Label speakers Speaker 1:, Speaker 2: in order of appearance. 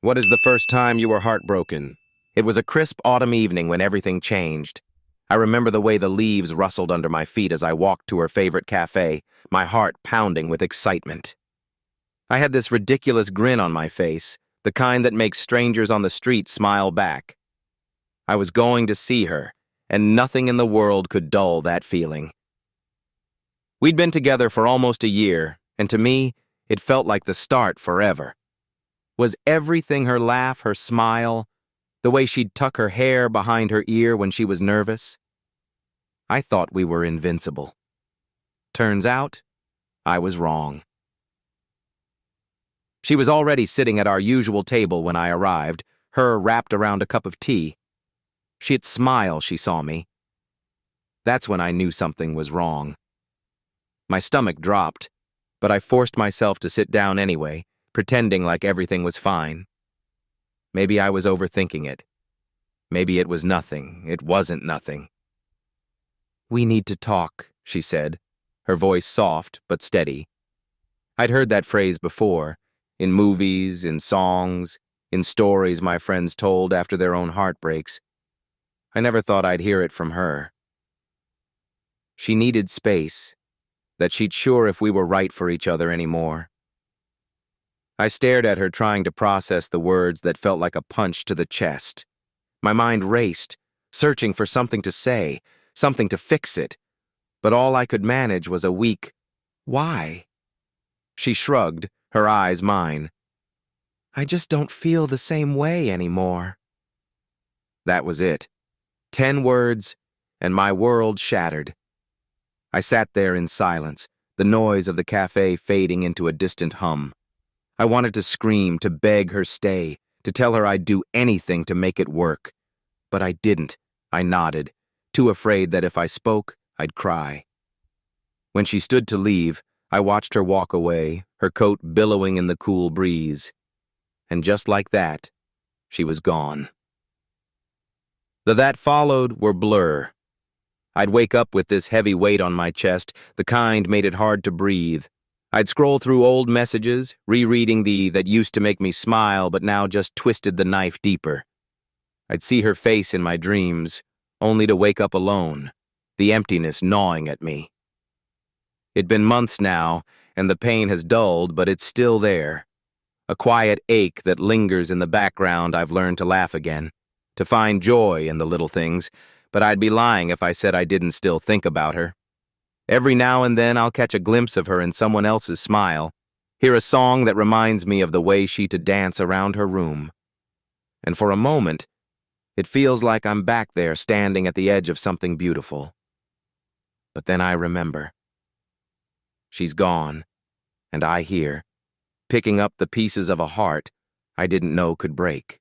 Speaker 1: What is the first time you were heartbroken? It was a crisp autumn evening when everything changed. I remember the way the leaves rustled under my feet as I walked to her favorite cafe, my heart pounding with excitement. I had this ridiculous grin on my face, the kind that makes strangers on the street smile back. I was going to see her, and nothing in the world could dull that feeling. We'd been together for almost a year, and to me, it felt like the start forever. Was everything her laugh, her smile, the way she'd tuck her hair behind her ear when she was nervous? I thought we were invincible. Turns out, I was wrong. She was already sitting at our usual table when I arrived, her wrapped around a cup of tea. She'd smile she saw me. That's when I knew something was wrong. My stomach dropped, but I forced myself to sit down anyway, pretending like everything was fine. Maybe I was overthinking it. Maybe it was nothing. It wasn't nothing. "We need to talk," she said, her voice soft but steady. I'd heard that phrase before, in movies, in songs, in stories my friends told after their own heartbreaks. I never thought I'd hear it from her. She needed space, that she'd sure if we were right for each other anymore. I stared at her, trying to process the words that felt like a punch to the chest. My mind raced, searching for something to say, something to fix it, but all I could manage was a weak, "Why?" She shrugged, her eyes mine. "I just don't feel the same way anymore." That was it. 10 words, and my world shattered. I sat there in silence, the noise of the cafe fading into a distant hum. I wanted to scream, to beg her stay, to tell her I'd do anything to make it work. But I didn't. I nodded, too afraid that if I spoke, I'd cry. When she stood to leave, I watched her walk away, her coat billowing in the cool breeze. And just like that, she was gone. The that followed were blur. I'd wake up with this heavy weight on my chest, the kind made it hard to breathe. I'd scroll through old messages, rereading the that used to make me smile but now just twisted the knife deeper. I'd see her face in my dreams, only to wake up alone, the emptiness gnawing at me. It'd been months now, and the pain has dulled, but it's still there. A quiet ache that lingers in the background. I've learned to laugh again, to find joy in the little things, but I'd be lying if I said I didn't still think about her. Every now and then I'll catch a glimpse of her in someone else's smile, hear a song that reminds me of the way she to dance around her room. And for a moment, it feels like I'm back there standing at the edge of something beautiful. But then I remember. She's gone, and I here, picking up the pieces of a heart I didn't know could break.